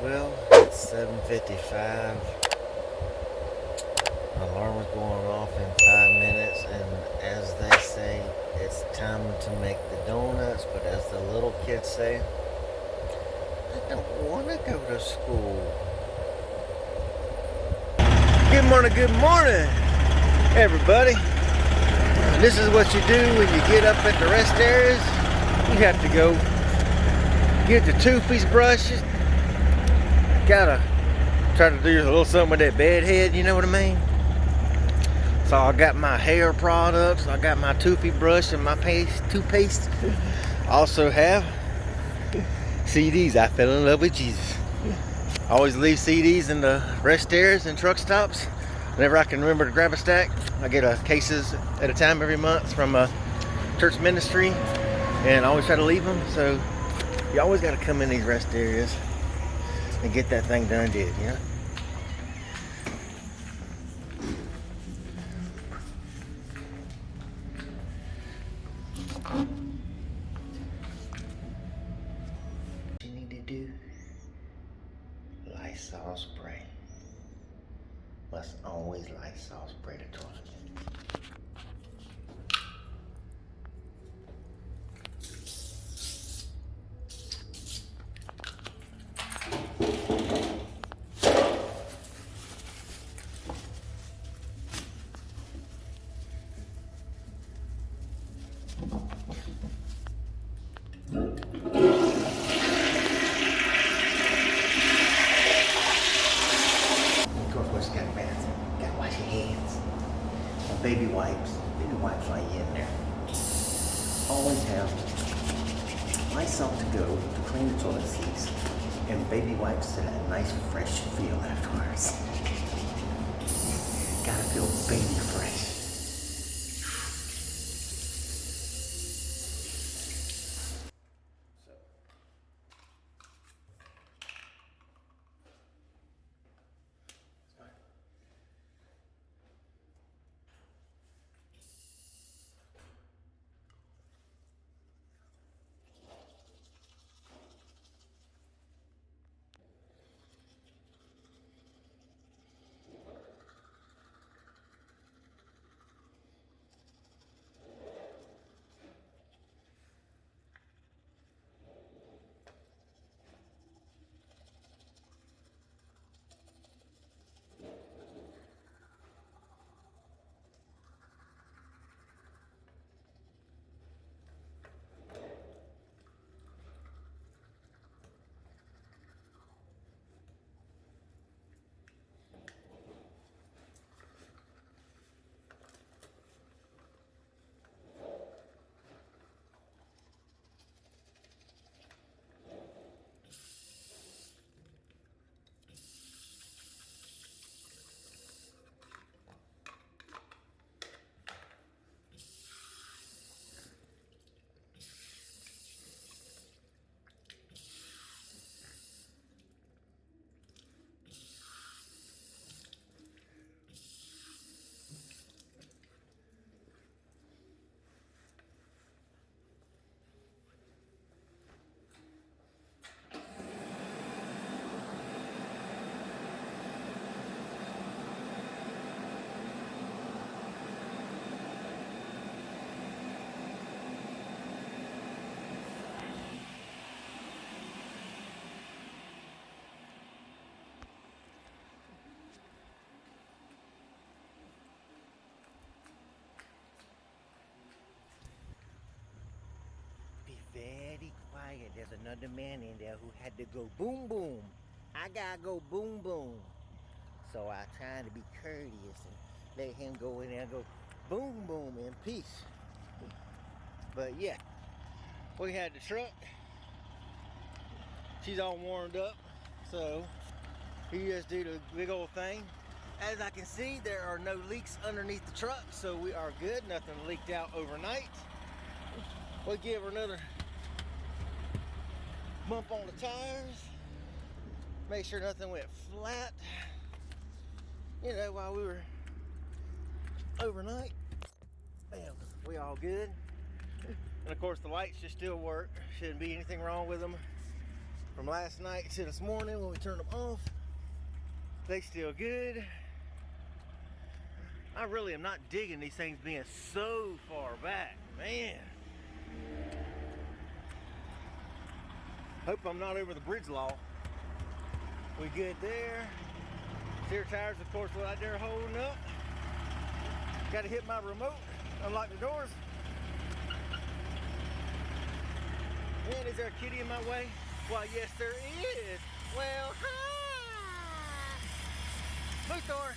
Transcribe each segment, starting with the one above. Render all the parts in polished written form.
Well, it's 7:55. Alarm is going off in 5 minutes, and as they say, it's time to make the donuts. But as the little kids say, I don't want to go to school. Good morning, everybody. And this is what you do when you get up at the rest areas. You have to go get the toothpaste brushes. Gotta try to do a little something with that bed head, you know what I mean? So I got my hair products, I got my toothpaste brush and my toothpaste. I also have CDs. I fell in love with Jesus. I always leave CDs in the rest areas and truck stops. Whenever I can remember to grab a stack, I get cases at a time every month from a church ministry, and I always try to leave them. So you always got to come in these rest areas and get that thing done, you know? What you need to do, Lysol spray. Must always Lysol spray the toilet. Of course, you got a bathroom. You gotta wash your hands. Baby wipes while you're in there. Always have Lysol to go to clean the toilet seats, and baby wipes to that nice fresh feel afterwards. Gotta feel baby fresh. Very quiet. There's another man in there who had to go boom boom. I gotta go boom boom. So I tried to be courteous and let him go in there and go boom boom in peace. But yeah, we had the truck. She's all warmed up. So he just did a big old thing. As I can see, there are no leaks underneath the truck, so we are good. Nothing leaked out overnight. We'll give her another bump on the tires, make sure nothing went flat, you know, while we were overnight. Bam, we all good. And of course the lights should still work, shouldn't be anything wrong with them. from last night to this morning when we turned them off. They still good. I really am not digging these things being so far back, man. Hope I'm not over the bridge law. We good there. Steer tires, of course, right there holding up. Got to hit my remote, unlock the doors. And is there a kitty in my way? Why, yes, there is. Well, hi, Luthor.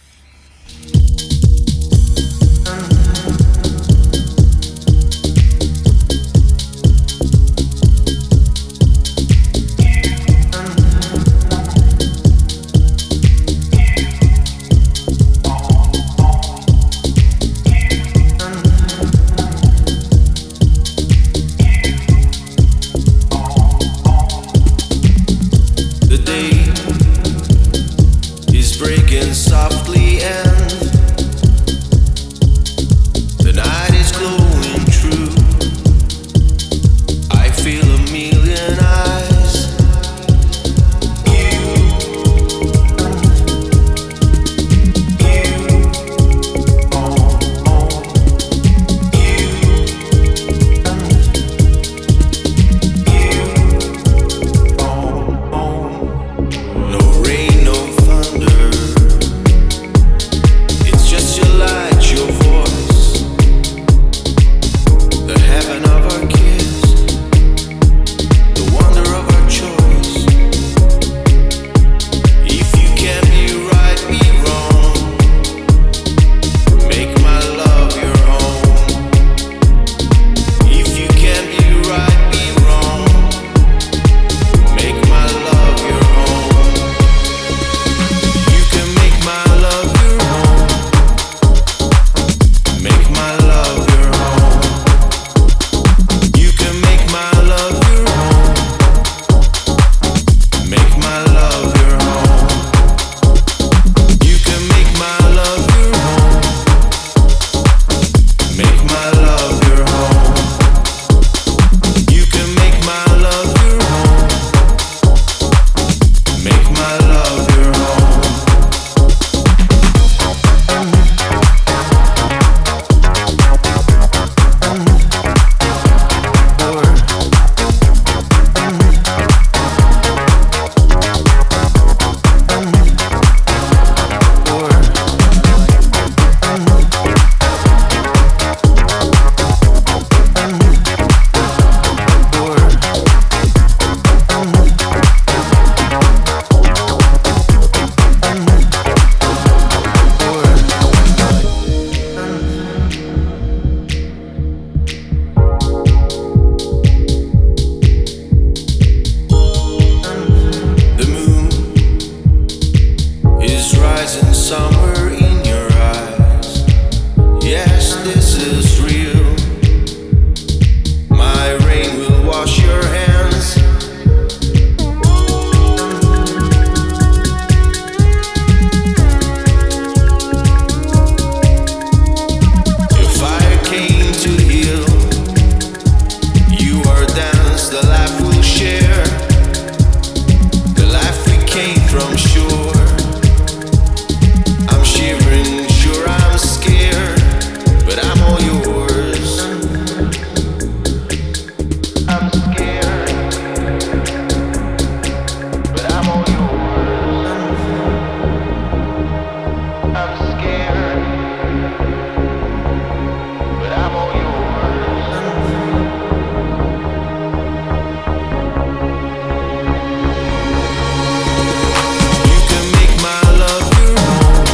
Softly and the night is glowing true. I feel a million eyes. No rain, no thunder. Somewhere in your eyes, yes, this is real. My rain will wash your hands. Your fire came to heal. You are dance, the life we'll share. The life we came from shore. Shivering, sure I'm scared, but I'm all yours. I'm scared, but I'm all yours. I'm scared, but I'm all You can make my love your home.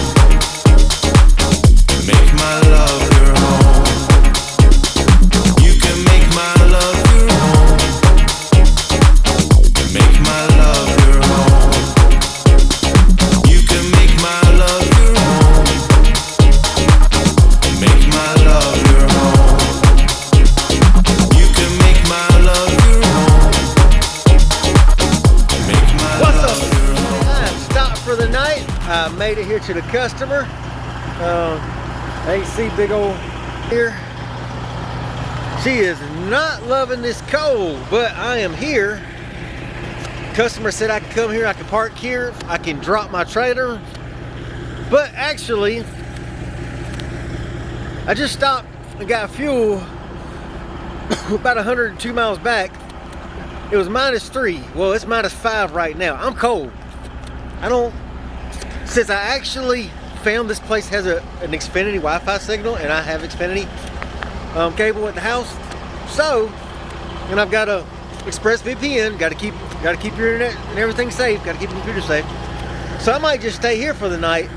Make my love your home. You can make my love your home. Make my love your home. You can make my love your home. Make my love your home. You can make my love your home. Make my love your home. I stopped for the night. I made it here to the customer. AC big old here. She is not loving this cold, but I am here Customer said I can come here, I can park here, I can drop my trailer. But actually, I just stopped and got fuel about 102 miles back. It was -3. Well, it's -5 right now. I'm cold. Since I actually found this place has an Xfinity Wi-Fi signal, and I have Xfinity cable at the house. So, and I've got a ExpressVPN. Got to keep your internet and everything safe. Got to keep the computer safe. So I might just stay here for the night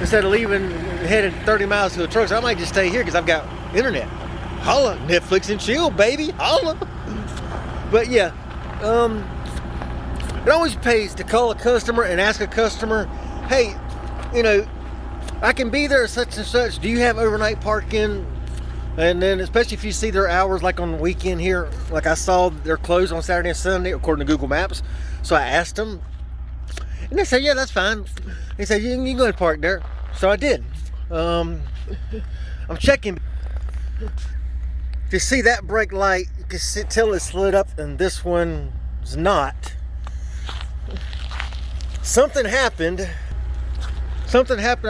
instead of leaving and heading 30 miles to the truck. So I might just stay here because I've got internet. Holla, Netflix and chill, baby. Holla. But yeah, it always pays to call a customer and ask a customer, hey, you know, I can be there such and such. Do you have overnight parking? And then especially if you see their hours, like on the weekend here, like I saw they're closed on Saturday and Sunday according to Google Maps. So I asked them, and they said, yeah, that's fine. They said, you can go and park there. So I did. I'm checking. You see that brake light, you can tell it's lit up, and this one's not. Something happened. I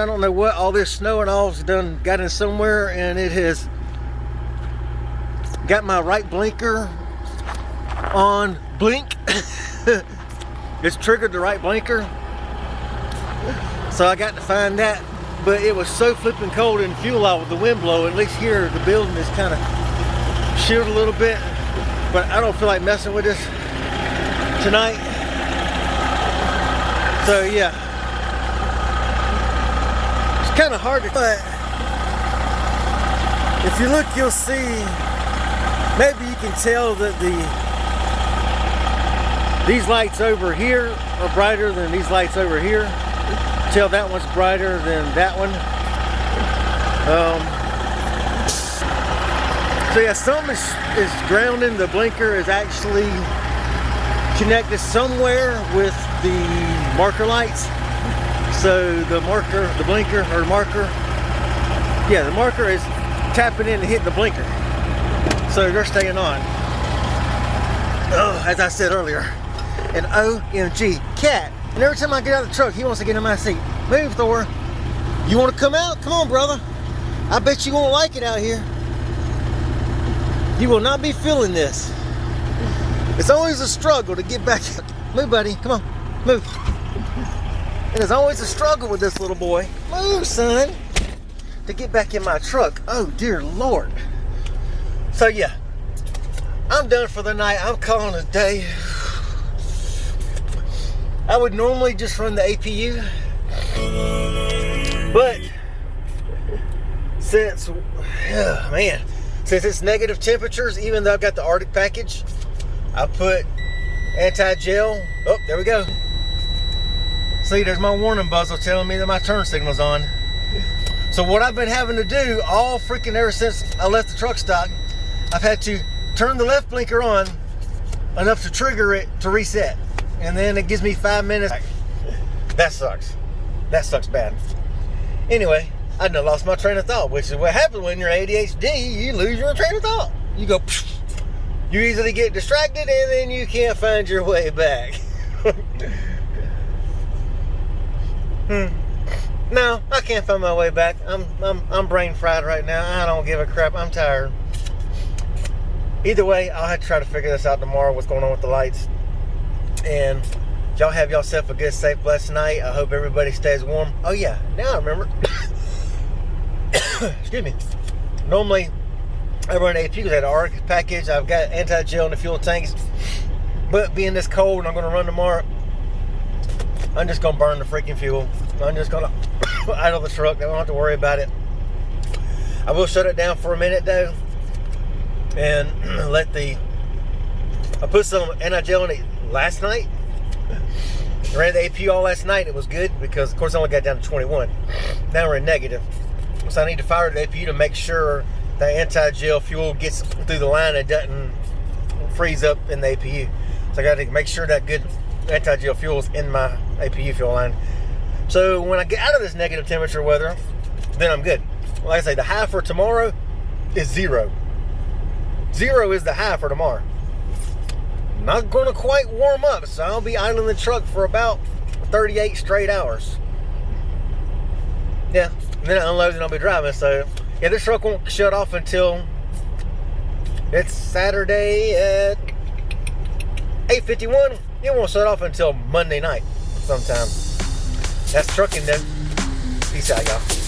don't know what. All this snow and all's done got in somewhere, and it has got my right blinker on blink. It's triggered the right blinker. So I got to find that. But it was so flipping cold and fuel out with the wind blowing. At least here the building is kind of shielded a little bit. But I don't feel like messing with this tonight. So yeah. It's kind of hard to, but if you look, you'll see, maybe you can tell that these lights over here are brighter than these lights over here. Tell that one's brighter than that one. So yeah, some is grounding. The blinker is actually connected somewhere with the marker lights. So the marker is tapping in and hitting the blinker. So they're staying on. Oh, as I said earlier, an OMG cat. And every time I get out of the truck, he wants to get in my seat. Move, Thor. You want to come out? Come on, brother. I bet you won't like it out here. You will not be feeling this. It's always a struggle to get back. Move, buddy. Come on. Move. And it's always a struggle with this little boy. Move, son. To get back in my truck. Oh, dear Lord. So, yeah. I'm done for the night. I'm calling it a day. I would normally just run the APU, but since it's negative temperatures, even though I've got the Arctic package, I put anti-gel. Oh, there we go. See, there's my warning buzzer telling me that my turn signal's on. So what I've been having to do all freaking ever since I left the truck stop, I've had to turn the left blinker on enough to trigger it to reset. And then it gives me 5 minutes. That sucks. That sucks bad. Anyway, I done lost my train of thought, which is what happens when you're ADHD. You lose your train of thought. You go, you easily get distracted, and then you can't find your way back. No, I can't find my way back. I'm brain fried right now. I don't give a crap. I'm tired. Either way, I'll have to try to figure this out tomorrow. What's going on with the lights? And y'all have yourself a good, safe, blessed night. I hope everybody stays warm. Oh yeah, now I remember. Excuse me. Normally, I run AP because I had an Arctic package. I've got anti-gel in the fuel tanks. But being this cold and I'm going to run tomorrow, I'm just going to burn the freaking fuel. I'm just going to idle the truck. I don't have to worry about it. I will shut it down for a minute though. And I put some anti-gel in it last night. I ran the APU all last night. It was good because, of course, I only got down to 21. Now we're in negative. So I need to fire the APU to make sure the anti-gel fuel gets through the line and doesn't freeze up in the APU. So I got to make sure that good anti-gel fuel is in my APU fuel line. So when I get out of this negative temperature weather, then I'm good. Like I say, the high for tomorrow is 0. 0 is the high for tomorrow. not going to quite warm up, so I'll be idling the truck for about 38 straight hours. Yeah, and then I unload and I'll be driving. So yeah, this truck won't shut off until it's Saturday at 8:51. It won't shut off until Monday night sometime. That's trucking then. Peace out, y'all.